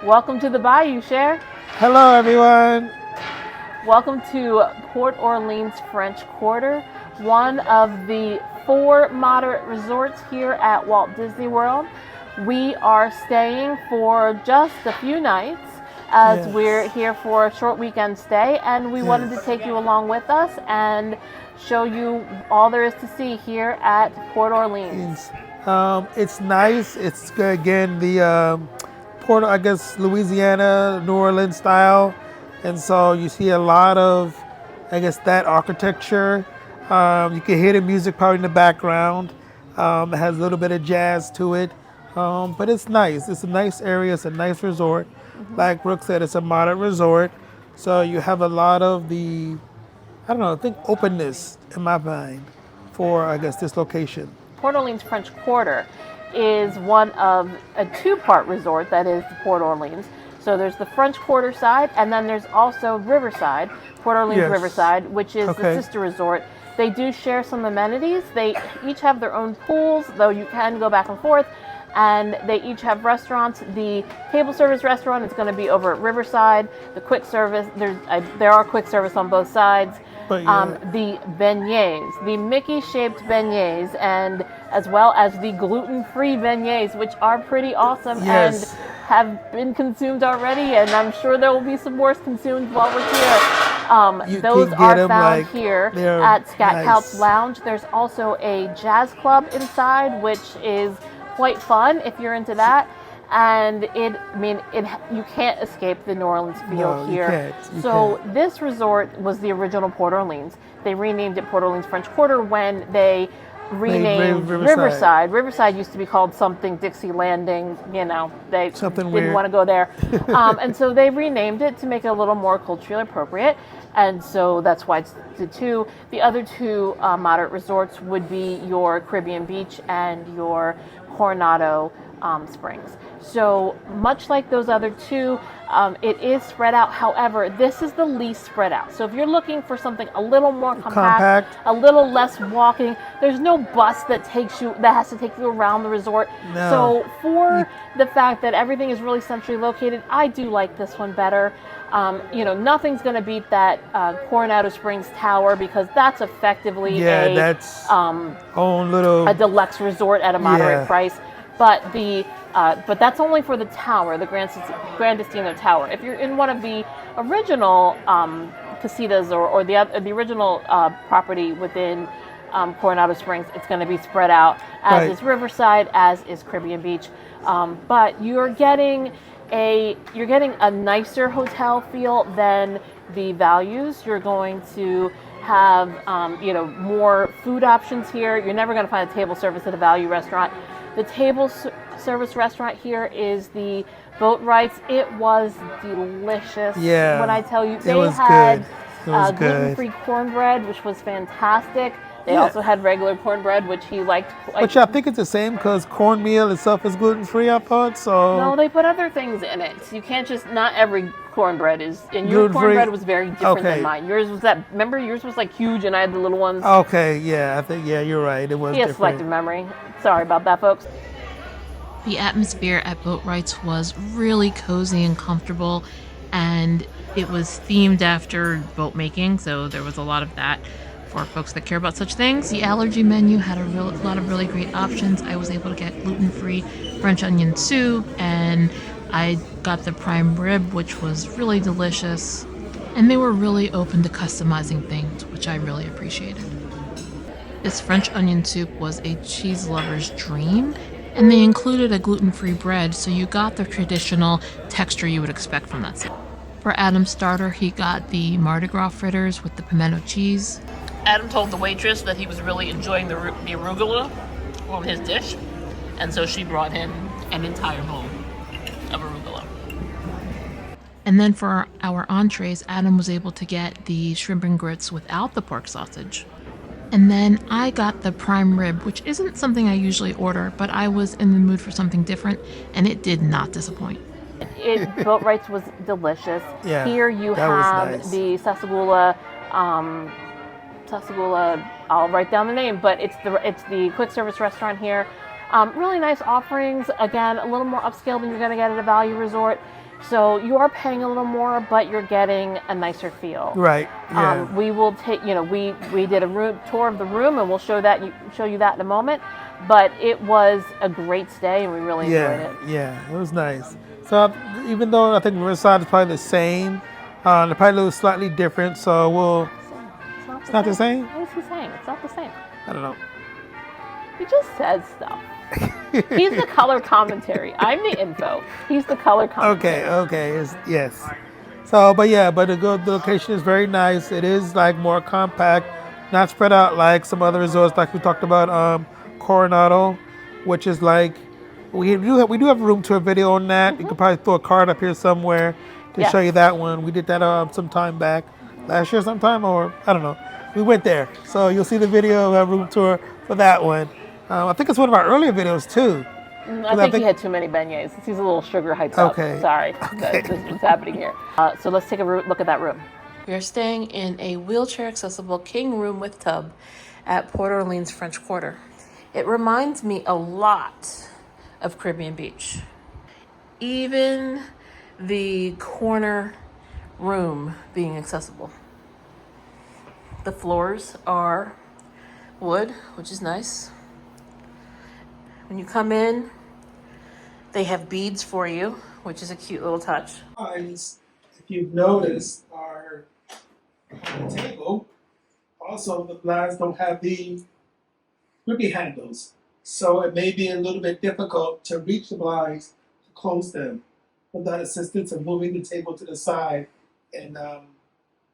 Welcome to the Bayou, Cher. Hello, everyone. Welcome to Port Orleans French Quarter, one of the 4 moderate resorts here at Walt Disney World. We are staying for just a few nights as we're here for a short weekend stay, and we wanted to take you along with us and show you all there is to see here at Port Orleans. It's nice. It's again the Port, I guess, Louisiana, New Orleans style, and so you see a lot of, I guess, that architecture. You can hear the music probably in the background. It has a little bit of jazz to it, but it's nice. It's a nice area. It's a nice resort. Like Brooke said, it's a moderate resort, so you have a lot of the, I don't know, I think openness in my mind for, I guess, this location. Port Orleans French Quarter is one of a 2-part resort that is the Port Orleans. So there's the French Quarter side, and then there's also Riverside, Port Orleans Riverside, which is the sister resort. They do share some amenities. They each have their own pools, though you can go back and forth, and they each have restaurants. The table service restaurant is going to be over at Riverside. The quick service, there are quick service on both sides. The beignets, the Mickey-shaped beignets, and as well as the gluten-free beignets, which are pretty awesome and have been consumed already, and I'm sure there will be some more consumed while we're here. Those are found here at Scat Couch Lounge. There's also a jazz club inside, which is quite fun if you're into that. And you can't escape the New Orleans feel here. You can't. This resort was the original Port Orleans. They renamed it Port Orleans French Quarter when they renamed Riverside. Riverside used to be called something Dixie Landing. You know, they didn't want to go there, and so they renamed it to make it a little more culturally appropriate. And so that's why it's the 2. The other 2 moderate resorts would be your Caribbean Beach and your Coronado Springs. So much like those other 2, it is spread out. However, this is the least spread out. So if you're looking for something a little more compact, a little less walking, there's no bus that has to take you around the resort. No. So for the fact that everything is really centrally located, I do like this one better. Nothing's going to beat that Coronado Springs Tower, because that's effectively a deluxe resort at a moderate price. But but that's only for the tower, the Grand Destino Tower. If you're in one of the original casitas or the original property within Coronado Springs, it's going to be spread out, as is Riverside, as is Caribbean Beach. But you're getting a nicer hotel feel than the Values. You're going to have more food options here. You're never going to find a table service at a Value restaurant. The table service restaurant here is the Boatwrights. It was delicious. Yeah. When I tell you, they had gluten-free cornbread, which was fantastic. They also had regular cornbread, which he liked. Which I think it's the same, because cornmeal itself is gluten-free, I thought. So no, they put other things in it. You can't not every cornbread is. And your cornbread was very different than mine. Yours was remember, yours was like huge, and I had the little ones. Okay, yeah, I think you're right. It was. He has selective memory. Sorry about that, folks. The atmosphere at Boatwrights was really cozy and comfortable, and it was themed after boat making, so there was a lot of that for folks that care about such things. The allergy menu had a lot of really great options. I was able to get gluten-free French onion soup, and I got the prime rib, which was really delicious, and they were really open to customizing things, which I really appreciated. This French onion soup was a cheese lover's dream, and they included a gluten-free bread, so you got the traditional texture you would expect from that soup. For Adam's starter, he got the Mardi Gras fritters with the pimento cheese. Adam told the waitress that he was really enjoying the arugula on his dish, and so she brought him an entire bowl of arugula. And then for our entrees, Adam was able to get the shrimp and grits without the pork sausage. And then I got the prime rib, which isn't something I usually order, but I was in the mood for something different, and it did not disappoint. Boatwrights was delicious. Yeah, here you have the Sasagula, I'll write down the name, but it's the quick service restaurant here. Really nice offerings. Again, a little more upscale than you're going to get at a value resort. So you are paying a little more, but you're getting a nicer feel. Right. Yeah. We will take, we did a tour of the room, and we'll show you that in a moment. But it was a great stay, and we really enjoyed it. Yeah, it was nice. So even though I think Riverside is probably the same, they're probably a little slightly different. So we'll. It's not the same? What is he saying? It's not the same. I don't know. He just says stuff. He's the color commentary. I'm the info. He's the color commentary. Okay. Yes. So, but the location is very nice. It is like more compact, not spread out like some other resorts, like we talked about, Coronado, which is like we do have a room tour video on that. You could probably throw a card up here somewhere to show you that one. We did that some time back, last year sometime, or I don't know. We went there, so you'll see the video of our room tour for that one. I think it's one of our earlier videos too. I think he had too many beignets. He's a little sugar hyped up. Sorry, this is what's happening here. So let's take a look at that room. We are staying in a wheelchair-accessible king room with tub at Port Orleans French Quarter. It reminds me a lot of Caribbean Beach. Even the corner room being accessible. The floors are wood, which is nice. When you come in, they have beads for you, which is a cute little touch. If you've noticed, our table, also the blinds don't have the grippy handles. So it may be a little bit difficult to reach the blinds to close them without assistance of moving the table to the side and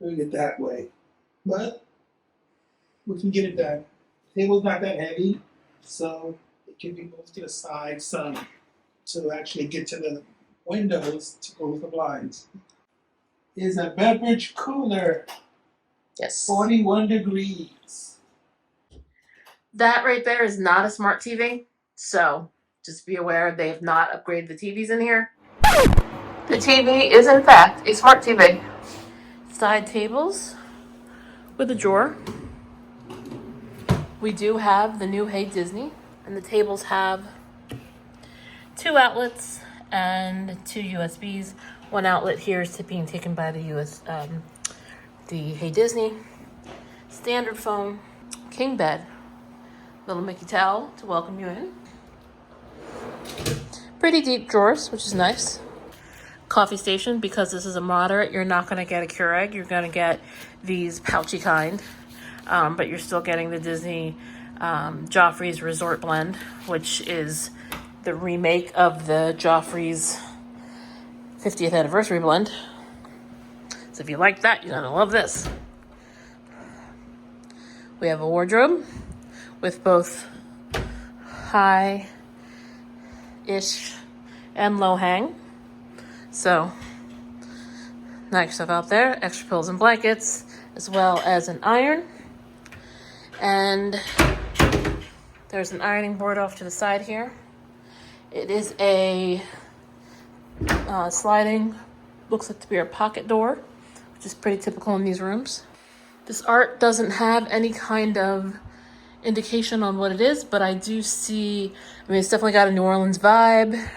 doing it that way. But we can get it done. The table's not that heavy, so it can be moved to the side some to actually get to the windows to close the blinds. Is a beverage cooler. Yes. 41 degrees. That right there is not a smart TV. So just be aware they have not upgraded the TVs in here. The TV is in fact a smart TV. Side tables with a drawer. We do have the new Hey Disney, and the tables have 2 outlets and 2 USBs. One outlet here is being taken by the Hey Disney. Standard phone, king bed, little Mickey towel to welcome you in. Pretty deep drawers, which is nice. Coffee station, because this is a moderate, you're not going to get a Keurig. You're going to get these pouchy kind, but you're still getting the Disney Joffrey's Resort Blend, which is the remake of the Joffrey's 50th anniversary blend. So if you like that, you're going to love this. We have a wardrobe with both high-ish and low hang. So, knock yourself out there. Extra pillows and blankets, as well as an iron. And there's an ironing board off to the side here. It is a sliding, looks like to be a pocket door, which is pretty typical in these rooms. This art doesn't have any kind of indication on what it is, but I do see, it's definitely got a New Orleans vibe.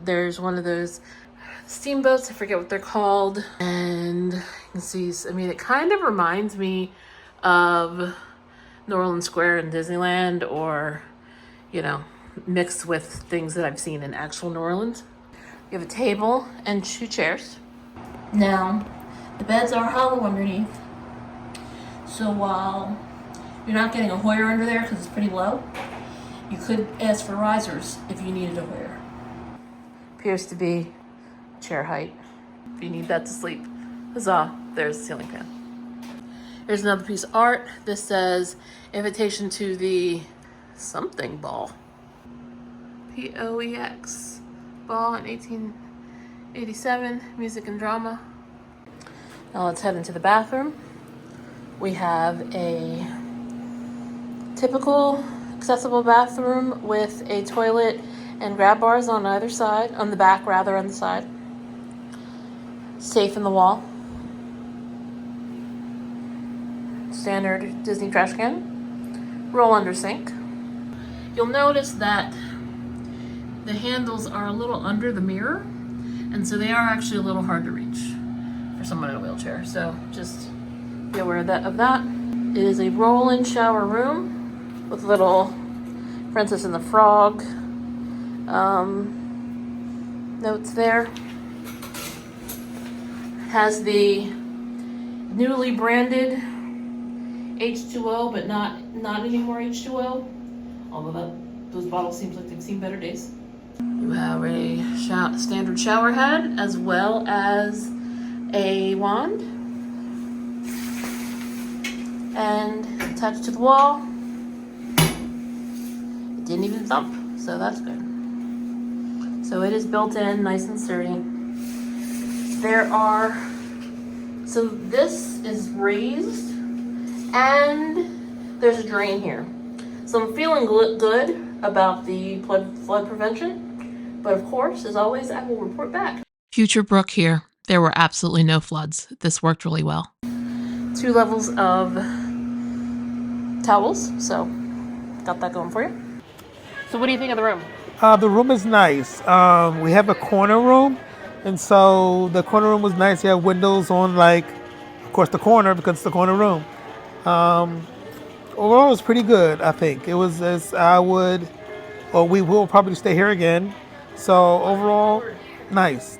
There's one of those steamboats, I forget what they're called, and you can see, it kind of reminds me of New Orleans Square in Disneyland, or, mixed with things that I've seen in actual New Orleans. You have a table and 2 chairs. Now, the beds are hollow underneath, so while you're not getting a Hoyer under there because it's pretty low, you could ask for risers if you needed a Hoyer. Appears to be chair height if you need that to sleep. Huzzah, there's the ceiling fan. Here's another piece of art. This says invitation to the something ball. POEX ball in 1887, music and drama. Now let's head into the bathroom. We have a typical accessible bathroom with a toilet and grab bars on either side, on the back rather, on the side. Safe in the wall. Standard Disney trash can. Roll under sink. You'll notice that the handles are a little under the mirror, And so they are actually a little hard to reach for someone in a wheelchair. So just be aware of that. It is a roll-in shower room with little Princess and the Frog notes there. Has the newly branded H2O, but not anymore H2O. Although those bottles seems like they've seen better days. You have a standard shower head as well as a wand, and attached to the wall. It didn't even thump, so that's good. So it is built in, nice and sturdy. So this is raised, and there's a drain here. So I'm feeling good about the flood prevention, but of course, as always, I will report back. Future Brooke here. There were absolutely no floods. This worked really well. 2 levels of towels, so got that going for you. So what do you think of the room? The room is nice. We have a corner room, and so the corner room was nice. You have windows on, like, of course, the corner because it's the corner room. Overall, it was pretty good, I think. It was we will probably stay here again. So overall, nice.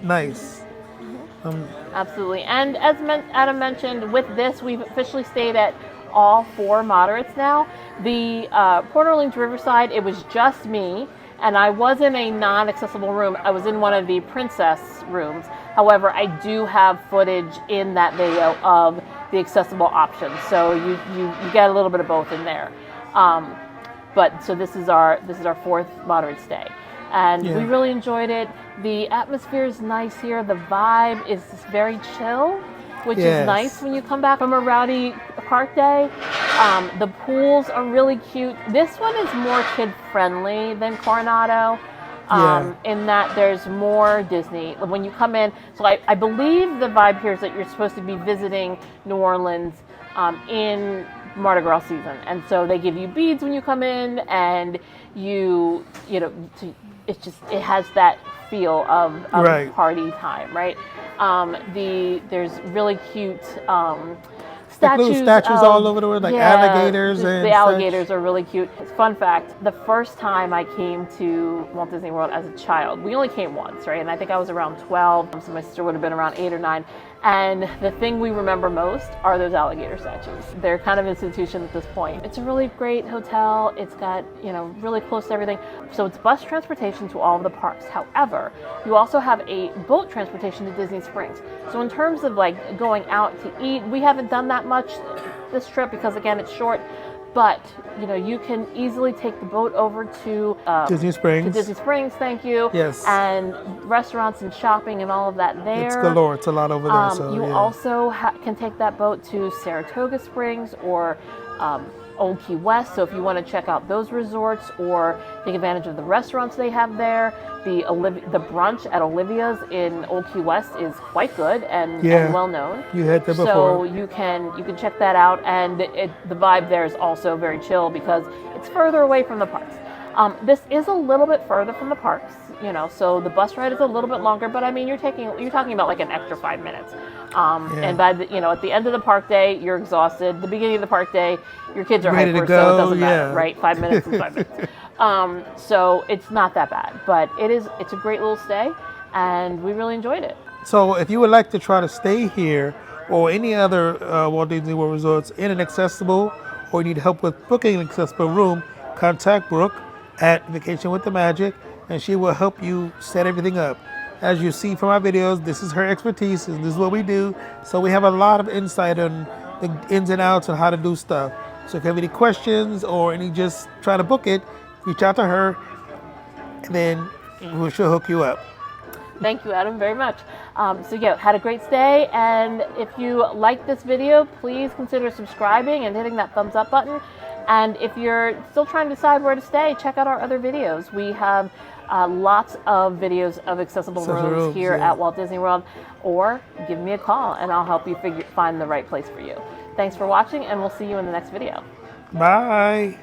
Absolutely. And as Adam mentioned, with this, we've officially stayed at all 4 moderates now. The Port Orleans Riverside, it was just me, and I was in a non-accessible room. I was in one of the princess rooms. However, I do have footage in that video of the accessible options, so you get a little bit of both in there. But so this is our 4th moderate stay, and we really enjoyed it. The atmosphere is nice here. The vibe is very chill, which is nice when you come back from a rowdy park day. The pools are really cute. This one is more kid-friendly than Coronado, in that there's more Disney. When you come in, so I believe the vibe here is that you're supposed to be visiting New Orleans in Mardi Gras season. And so they give you beads when you come in, and it has that feel of party time, right? There's really cute statues all over the world, like alligators and the alligators are really cute. Fun fact, the first time I came to Walt Disney World as a child, we only came once, right? And I think I was around 12, so my sister would have been around 8 or 9. And the thing we remember most are those alligator statues. They're kind of an institution at this point. It's a really great hotel. It's got, really close to everything. So it's bus transportation to all of the parks. However, you also have a boat transportation to Disney Springs. So in terms of like going out to eat, we haven't done that much this trip because again, it's short. But you can easily take the boat over to Disney Springs. To Disney Springs, thank you. Yes. And restaurants and shopping and all of that there. It's galore. It's a lot over there. So you also can take that boat to Saratoga Springs or Old Key West. So if you want to check out those resorts or take advantage of the restaurants they have there, the brunch at Olivia's in Old Key West is quite good and well known. You had there before. So you can check that out, and the vibe there is also very chill because it's further away from the parks. This is a little bit further from the parks, so the bus ride is a little bit longer, but I mean you're talking about like an extra 5 minutes. And by at the end of the park day, you're exhausted. The beginning of the park day, your kids are ready hyper, to go, so it doesn't matter, right? 5 minutes and 5 minutes. So it's not that bad, but it's a great little stay, and we really enjoyed it. So if you would like to try to stay here or any other Walt Disney World resorts in an accessible, or you need help with booking an accessible room, contact Brooke at Vacation with the Magic, and she will help you set everything up. As you see from our videos, this is her expertise, and this is what we do. So we have a lot of insight on the ins and outs on how to do stuff. So if you have any questions or just try to book it, reach out to her, and then she'll hook you up. Thank you, Adam, very much. Had a great stay, and if you like this video, please consider subscribing and hitting that thumbs up button. And if you're still trying to decide where to stay, check out our other videos. We have lots of videos of accessible rooms here at Walt Disney World, or give me a call and I'll help you find the right place for you. Thanks for watching, and we'll see you in the next video. Bye.